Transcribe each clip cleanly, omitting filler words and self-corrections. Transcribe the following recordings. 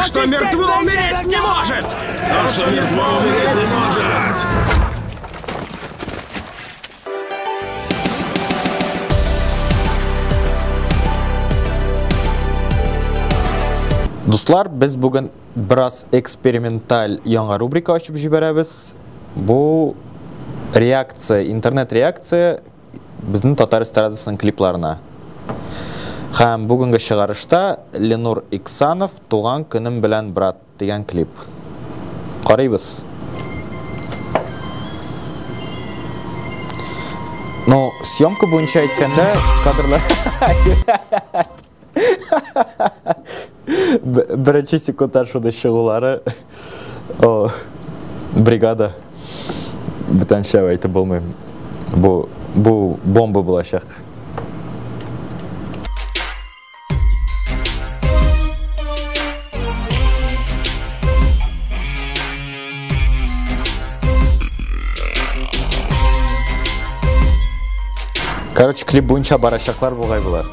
что мертво умереть не может! То, что мертво умереть не может! Дуслар, біз бүгін біраз эксперименталь яңа рубрика ашып жіберебіз. Бұл реакция, интернет-реакция біздің Татар эстрадасының клипларына. Һәм бүгінгі шығарышта Ленур Иксанов «Туған күнім білән брат» деген клип. Қарайбыз. Но съемка бойынша айтканда кадрлар бірінші секунд ашуды шығулары бригада бүтәнше айтып болмайым. Бұл бомба болашақ. Короче, клип бойынша барашақлар болғай болар.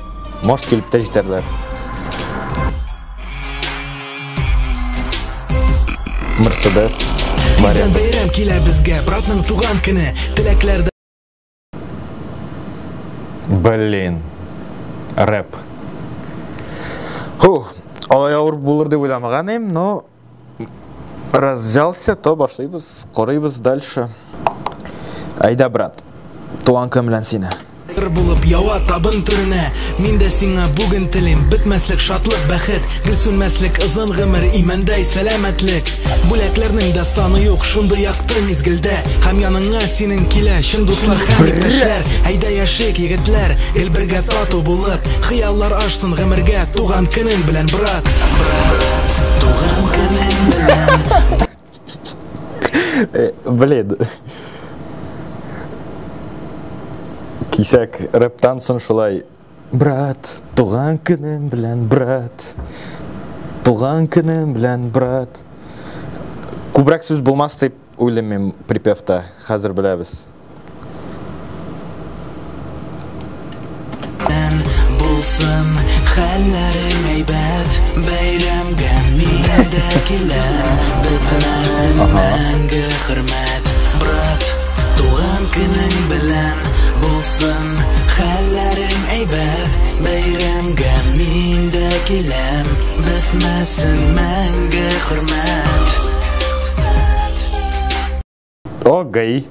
Может, клипте жетерлер. Мерседес. Бізден бейрем келе бізге, братның туған күні, тілеклерді. Блин. Рэп. Алай ауыр болыр деп ойламаған ем, но раз взялся, то башлайбыз, qorayбыз дальше. Айда, брат, туған күн білән сені. Болып яуа табын түріне, мен де сиңа бүгін тілем. Бітмәслік шатлық бәхет, гүрсүнмәслік ызын ғымыр, имәндәй сәләмәтлік. Бүләкләрнең дә саны юк, шунды яқты мизгілдә. Һәм яныңа синең килә, шын дуслар һәм иптәшләр. Әйдә яшик егетләр, ел бергә тату булып, хыяллар ашсын гомергә. Туган көнең белән, брат. Брат, туган көнең белән. Блин. Кисәк рэптан соң шулай. Брат, туған күнім білән, брат. Туған күнім білән, брат. Күбрәк сөз болмас деп ойлаймын припевта. Хәзер біләбіз. Булсын хәлләрем әйбәт, бәйрәмгә мин дә киләм. Бетмәсен мәңге хөрмәт, брат, туган көнең белән. Булсын хәлләрем әйбәт, бәйрәмгә мин дә киләм. Бетмәсен мәңге хөрмәт. Гай.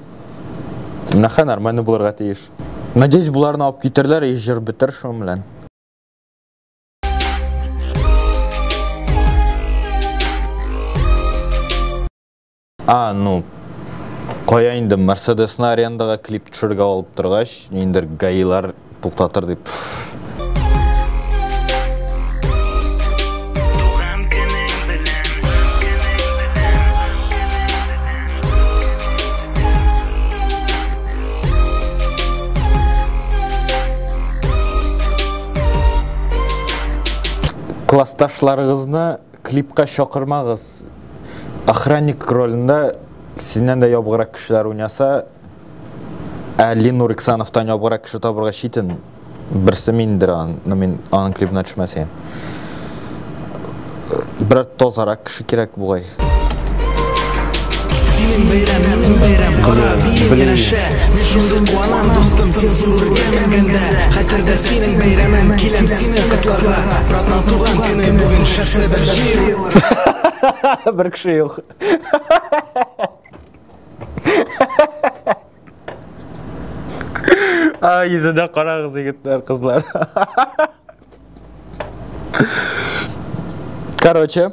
Наха нормально булырга тиеш. Надеюсь, буларны алып китерләр, җыр бетер шуның белән. Ну, қоя инде Мерседесны арендаға клип төшерергә алып торгач, инде гаилар туктатыр дип. Классташларыгызны клипка чакырмагыз. Охранник ролында синнән дә ябгырак кешеләр уйнаса, Ленур Иксановтан ябгырак кеше табырга читен. Берсе миндер мен аның клипына төшмәсәм. Бер тозарак кеше кирәк бугай. Синең бәйрәмең бәйрәм, кара биек яшә. Мин шундый куанам дустым, син зурга менгәндә. Хәтердә синең бәйрәмең, киләм сине котларга. Братның туган көне бүген шәхсә бер җир. Бер кеше юк. Йөзедә карагыз егетләр, кызлар. Короче,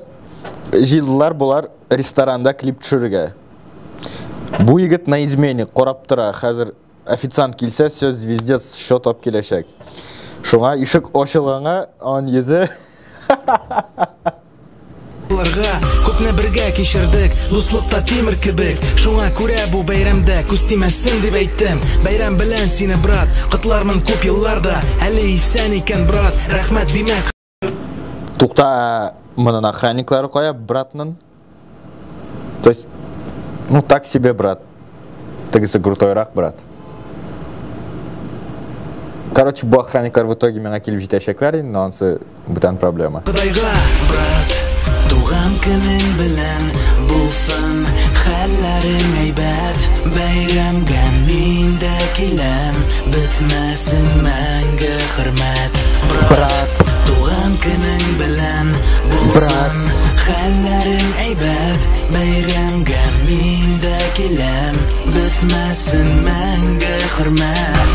җилдылар булар ресторанда клип төшерергә. Бу егет на измене карап тора. Хәзер официант килсә, сөз звездец счет алып киләчәк. Шуңа ишек ачылганга ан йөзе. Күпне бергә кичердек, дуслыкта тимер кебек. Шуңа күрә бу бәйрәмдә күз тимәсен дип әйттем. Бәйрәм белән сине, брат, котлармын күп елларда. Әле исән икән, брат, рәхмәт димәк. Тукта, моның охранниклары кая, братның? То есть, ну так себе, брат. Тегесе крутойрак, брат. Короче, бу охранниклар в итоге миңа килеп җитәчәкләр, но ансы бүтән проблема. Кыдайга, брат, туган көның белән булсын, хәлләрең әйбәт, бәйрәмгә мин дә киләм, бетмәсен мәңге хөрмәт. Брат, туган көның белән булсын, хәлләрең әйбәт, бәйрәмгә мин дә киләм, бетмәсен мәңге хөрмәт.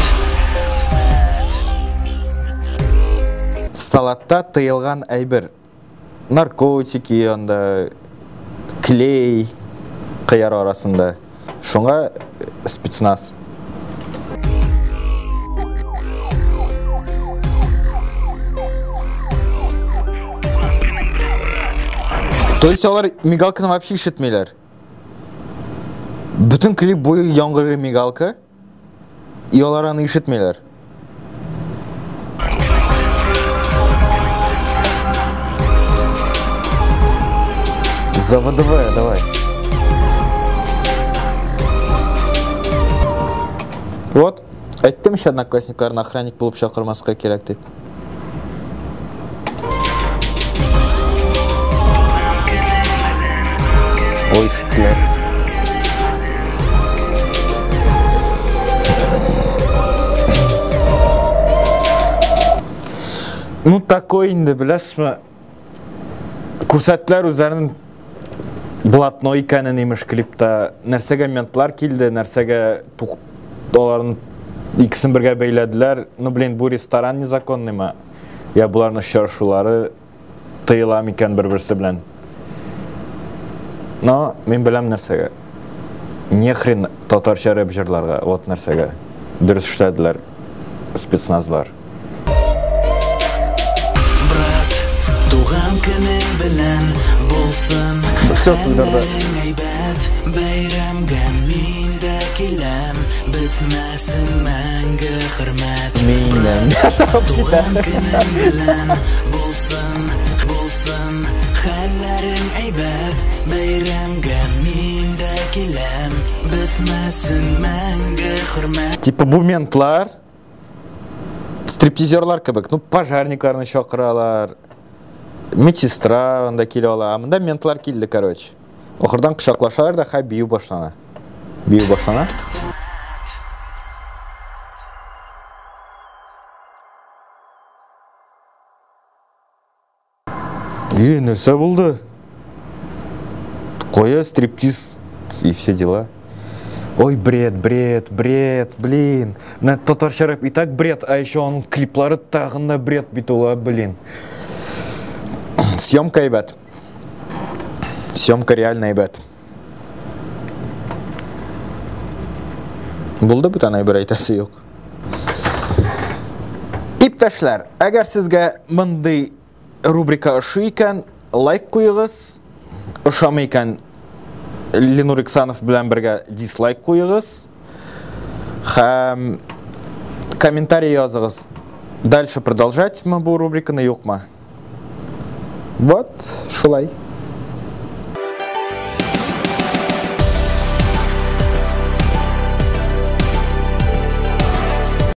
Салатта тыйылган әйбер. Наркотики, анда клей кыяр арасында. Шуңа спецназ. То есть алар мигалканы вообще ишетмейләр. Бүтін клип бойы яңгыры мигалка, и алар аны ишетмейләр. Заводовая, давай. Вот, айттым еще одноклассникларына охранник булып чакырмаска керек деп. Ой, штлер. Ну такой инде, беләсезме? Күрсәттеләр үзләренең блатной икәнен имеш клипта. Нәрсәгә ментлар килде, нәрсәгә аларның икесен бергә бәйләделәр. Ну, блин, бу ресторан незаконныймы? Я буларның очрашулары тыела микән бер-берсе белән. Но мин беләм нәрсәгә. Не хрен татарча рэп җырларга, вот нәрсәгә. Дөрес эшләделәр спецназлар. Брат, туган көның белән булсын, хәлләрең әйбәт, бәйрәмгә мин дә киләм, бетмәсен мәңге хөрмәт. Туган көның белән булсын, хәлләрең әйбәт, бәйрәмгә мин дә киләм, бетмәсен мәңге хөрмәт. Типа бу ментлар стриптизерлар кебек, ну пожарникларны чакыралар, медсестра анда килә ала, монда ментлар килде, короче. Ахырдан кычаклашалар да, бию башлана. Бию башлана. Нәрсә булды? Коя стриптиз и все дела. Ой, бред, блин. На татарча рэп и так бред, а еще он клиплары тагында бред бит ула, блин. Съемка әйбәт. Съемка реально әйбәт. Булды бүтән әйбер әйтәсе юк. Иптәшләр, әгәр сезгә мондый рубрика ошый икән, лайк куегыз. Ошамый икән, Ленур Иксанов белән бергә дизлайк куегыз. Һәм комментарий языгыз. Дальше продолжать мы бу рубриканы юкмы? Вот, шулай.